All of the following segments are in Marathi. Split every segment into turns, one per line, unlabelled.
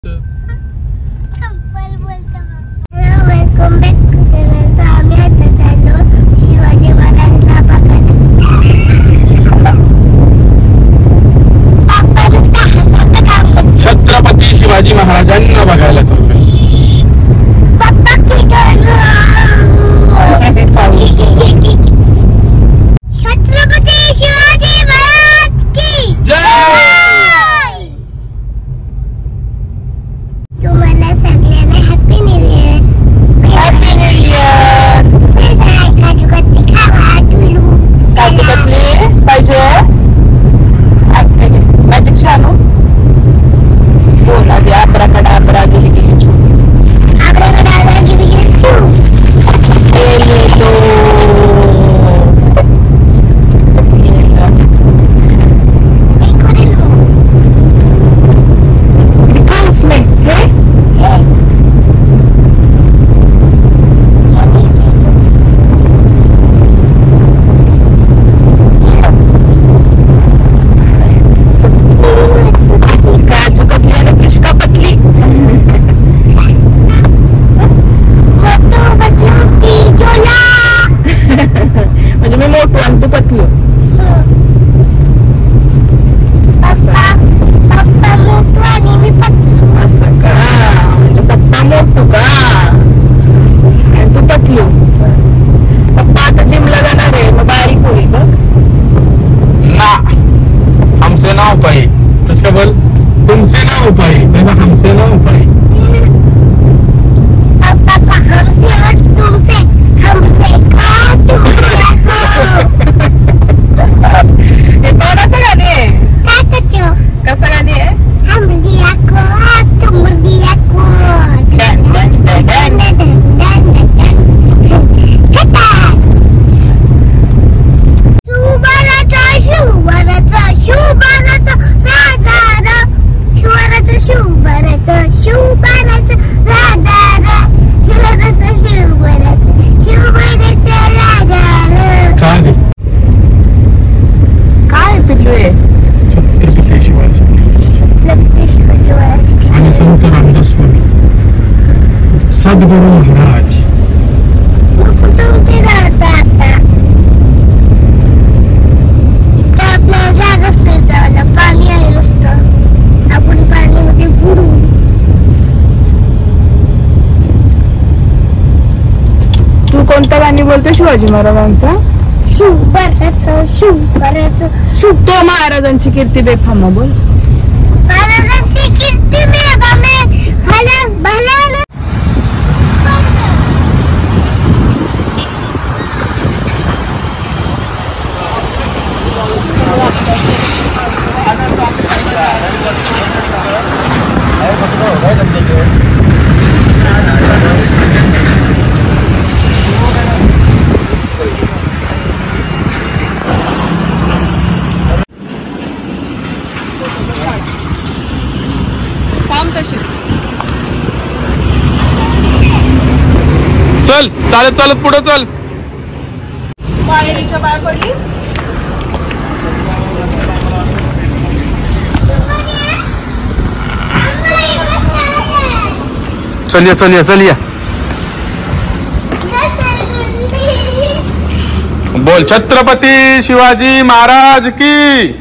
Welcome back to channel. तर आम्ही आता चाललो शिवाजी महाराजला बघायला.
छत्रपती शिवाजी महाराजांना बघायला चाललोय.
छत्रपती शिवाजी महाराज की
जय.
तुम्हाला सगळ्यांना happy new year.
Happy new year.
Kaju katli खावा. टुलू
काजू कतली पाहिजे. मॅजिक शानू बोला दे. आबरा गेली गेली छू.
आबराकडे गेली छू.
म्हणजे मी मोठू आणि तू पतली.
पप्पा मोठू आणि मी पतली.
असं का? म्हणजे पप्पा मोठू का आणि तू पतली. पप्पा आता जिमला जाणार आहे मग बारीक होईल बघ
ना हमसे ना हो पाई. उसका बोल तुमसे ना हो पाई. तसा हमसे ना हो पाई.
पापा हमसे और तुमसे हमसे का तुमसे को.
हे कोणाचं गाणे आहे?
काय कचो
कसं गाणे आहे?
हम दिया को तुम दिया को.
Done done done done. काय पिल्लू आहे?
छत्रपती शिवाजी आणि संत रामदास स्वामी सद्गुरू महाराज.
आपल्याला जागाच नाही जायला. पाणी आहे नुसतं. आपण पाण्यामध्ये बुडू.
तू कोणतं गाणी बोलतो शिवाजी महाराजांचा?
शिव
तो महाराजांची कीर्ती बेफाम बोल.
महाराजांची कीर्ती भला भला.
चल चालत चालत पुढे चल.
पायरीच्या बाहेर पडलीस.
चल या. बोल छत्रपती शिवाजी महाराज की.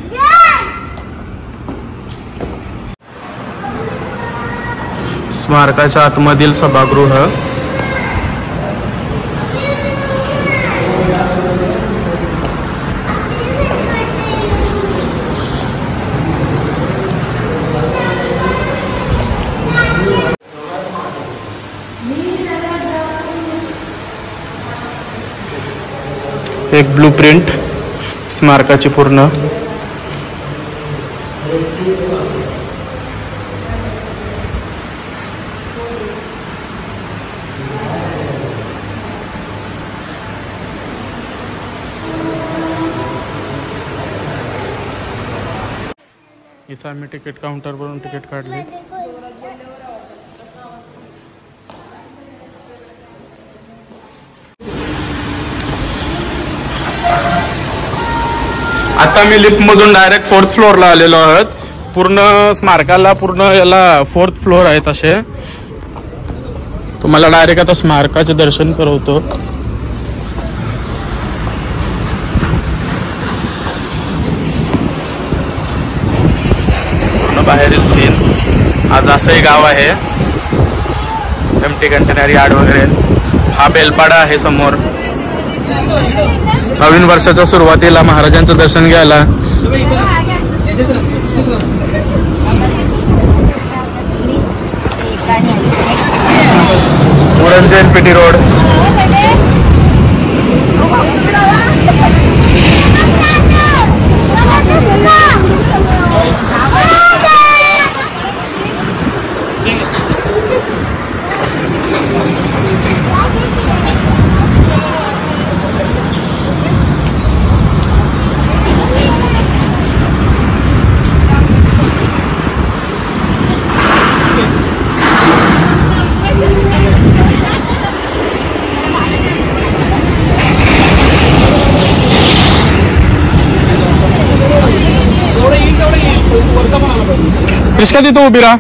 स्मारकाच्या आतमधील सभागृह. एक ब्लूप्रिंट स्मारकाची पूर्ण. इथं आम्ही तिकीट काउंटरवरून तिकीट काढले. आता मी लिफ्ट मधून डायरेक्ट 4th फ्लोअरला आलेलो आहोत. पूर्ण स्मारकाला पूर्ण याला 4th फ्लोअर आहेत असे. तुम्हाला डायरेक्ट आता स्मारकाचे दर्शन करवतो. पूर्ण बाहेरील सीन. आज असंही गाव आहे, एमटी कंटेनर यार्ड वगैरे. हा बेलपाडा आहे समोर. नवीन वर्षाच्या सुरुवातीला महाराजांचं दर्शन घ्यायला मुरंज एनपीटी रोड. इसका तिथं उभी राहा.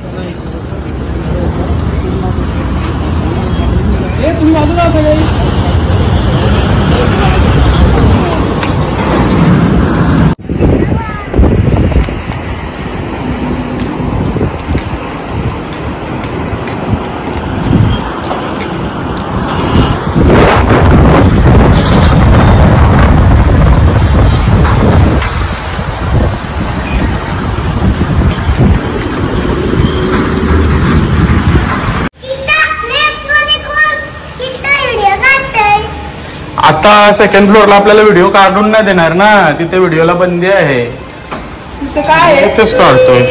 आता सेकंड फ्लोअरला आपल्याला व्हिडिओ काढून नाही देणार ना, तिथे व्हिडिओला बंदी आहे.
तिथे काय आहे?
इथेच काढतोय.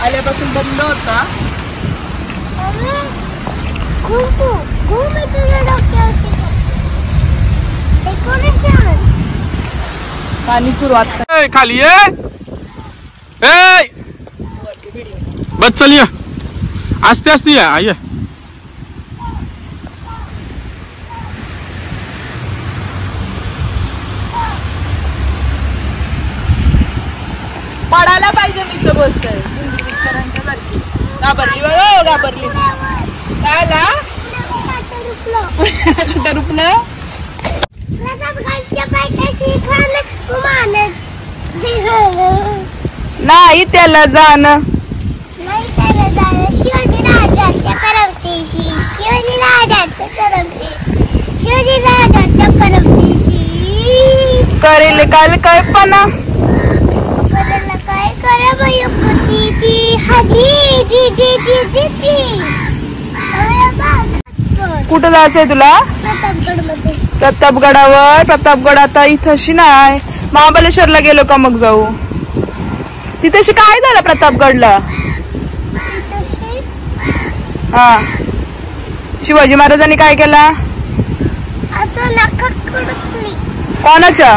आल्यापासून बंद होता. पाणी सुरुवात
खाली बस चलिए आस्ते आस्ते आइए.
पडायला पाहिजे मी तर बोलतोय. विचारांच्या सारखी घाबरली बघ, घाबरली. काय ला कुठं रुपलं नाही त्याला जाणं.
शिवाजी राजाच्या करमतेशी, शिवाजी राजाच्या करमतेशी, शिवाजी राजाच्या करमतेशी
करेल काल काय पणा
करेल काय करम युक्तीची हजी जी जी जी जी जी.
कुठं जायचंय तुला?
प्रतापगड मध्ये.
प्रतापगडावर. प्रतापगड आता इथंशी नाही, महाबळेश्वरला गेलो का मग जाऊ. तिथेशी काय झालं प्रतापगडला? हा, शिवाजी महाराजांनी काय केला?
असं नका कुडकली.
कोणाच्या?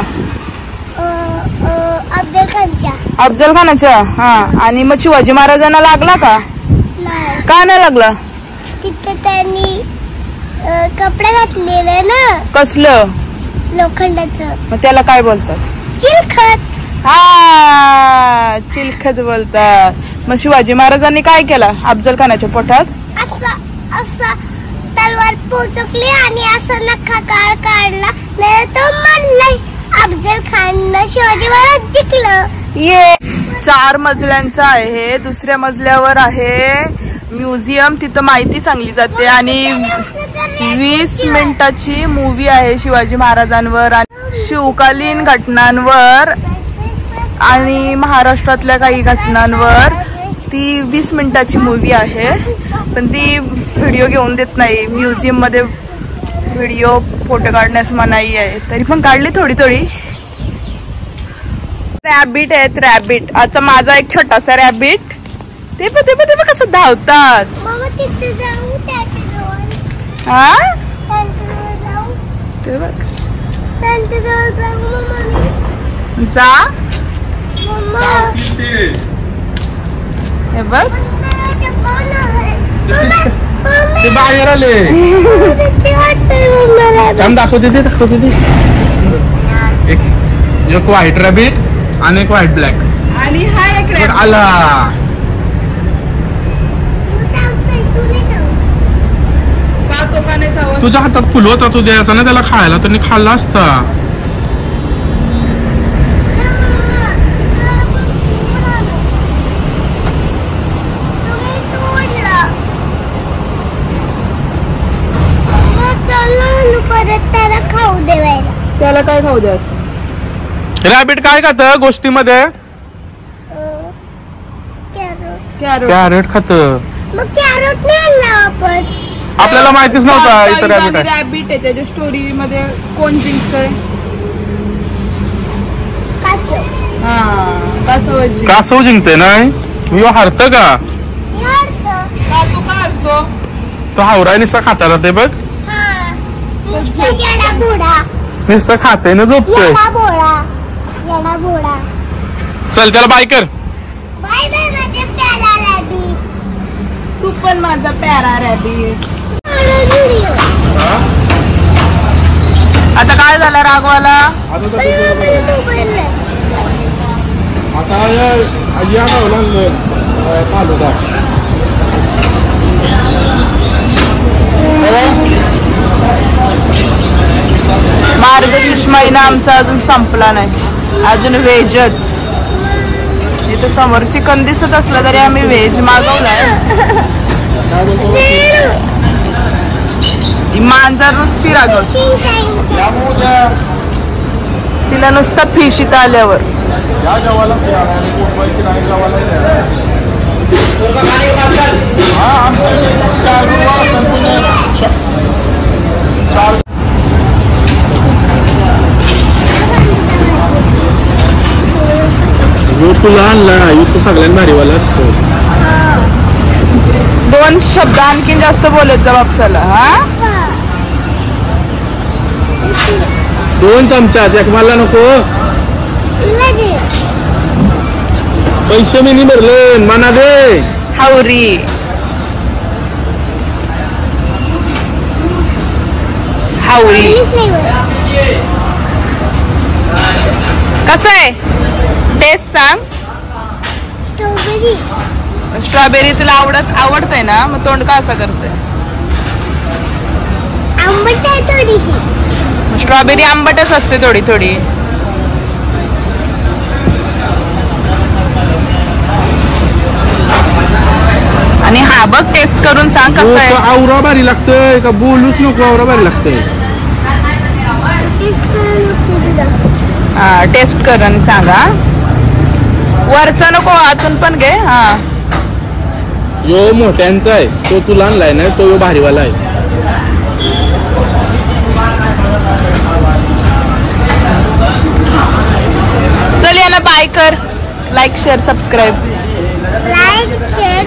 अफजल खानच्या.
अफजल खानाच्या. हा, आणि मग शिवाजी महाराजांना लागला का?
नाही,
का नाही लागला?
तिथे त्यांनी कपडे घातलेले ना.
कसलं?
लोखंडाचं.
मग त्याला काय बोलतात?
चिलखत.
हा, चिलखत बोलतात. मग शिवाजी महाराजांनी काय केलं अफजल खानाच्या पोटात?
असं तलवार पोचकली आणि असं नखा काढला, नाही तो मरला. अफजल खान शिवाजी महाराज जिंकलं.
ये 4 मजल्यांचं आहे. दुसऱ्या मजल्यावर आहे म्युझियम, तिथं माहिती सांगली जाते आणि 20 मिनिटाची मूवी आहे शिवाजी महाराजांवर आणि शिवकालीन घटनांवर आणि महाराष्ट्रातल्या काही घटनांवर. ती 20 मिनिटाची मूवी आहे, पण ती व्हिडिओ घेऊन देत नाही. म्युझियम मध्ये व्हिडिओ फोटो काढण्यास मनाई आहे, तरी पण काढली थोडी थोडी. रॅबिट आहेत, रॅबिट. आता माझा एक छोटासा रॅबिट. ते पण कसं धावतात. हा, ते बघ जा. हे बघ
ते बाहेर आले. दाखवते ते. एक व्हाईट रॅबिट आणि एक व्हाईट ब्लॅक.
आणि हा एक रॅबिट
आला. तुझ्या हातात फुल होता, तू द्यायचा ना त्याला खायला, तर खाल्ला असता.
त्याला काय खाऊ द्यायचं?
रॅबिट काय खात गोष्टीमध्ये? कॅरेट खात.
मग कॅरेट नाही आणला आपण.
आपल्याला माहितीच नव्हता इथं रॅबिट आहे.
रॅबिट आहे. त्याच्या स्टोरी मध्ये कोण जिंकतोय?
कासव जिंकते नाही, मी हारत का? तो हावराय नुसता खाताना ते बघ, नुसतं खाते ना झोपतोय. चल त्याला बाय कर.
तू पण माझा प्यारा रॅबिट. आता काय झालं राघवाला? मार्गशीर्ष महिना आमचा अजून संपला नाही, अजून व्हेजच. इथं समोर चिकन दिसत असलं तरी आम्ही व्हेज मागवलाय. मांजर नुसती रागवते, तिला नुसतं फिश इथं आल्यावर.
तुला आणला तू सगळ्यांना भारीवाला असतो.
2 शब्द आणखीन जास्त बोलत जा बापसाला. हा,
2 चमचा एक मला नको. पैसे मी नाही भरले, मना दे.
हावरी हावरी कसं आहे टेस्ट सांग. स्ट्रॉबेरी तुला आवडतंय ना, मग तोंड का असं करतंय?
आंबट आहे थोडीशी.
स्ट्रॉबेरी आंबटच असते थोडी थोडी. आणि हा बघ टेस्ट करून सांग कसं आहे.
आवरा भारी लागतंय का? बोलूच नको, आवरा भारी लागतंय.
हा, टेस्ट कर आणि सांगा. वरचा नको, आतून पण घे. हा,
जो मोठ्यांचा आहे तो तुला आणलाय ना, तो भारीवाला आहे.
सगळ्यांना बाय कर. Like share subscribe.
Like share